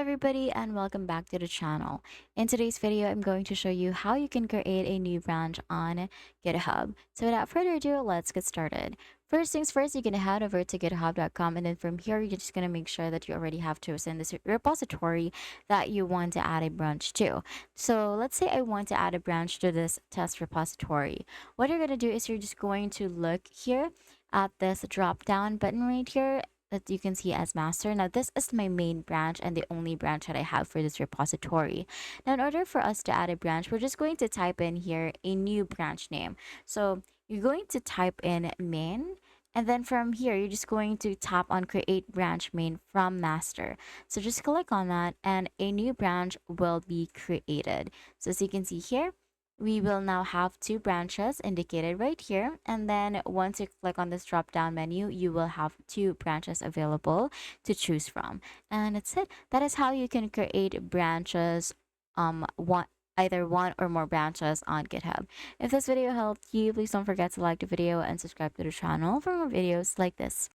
everybody and welcome back to the channel. In today's video, I'm going to show you how you can create a new branch on GitHub. So without further ado, let's get started. First things first, you're going to head over to github.com, and then from here, you're just going to make sure that you already have chosen this repository that you want to add a branch to. So let's say I want to add a branch to this test repository. What you're going to do is you're just going to look here at this drop down button right here that you can see as master. Now this is my main branch and the only branch that I have for this repository. Now in order for us to add a branch, we're just going to type in here a new branch name. So you're going to type in main, and then from here you're just going to tap on create branch main from master. So just click on that and a new branch will be created. So as you can see here, we will now have two branches indicated right here, and then once you click on this drop down menu, you will have two branches available to choose from. And that's it. That is how you can create branches, either one or more branches on GitHub. If this video helped you, please don't forget to like the video and subscribe to the channel for more videos like this.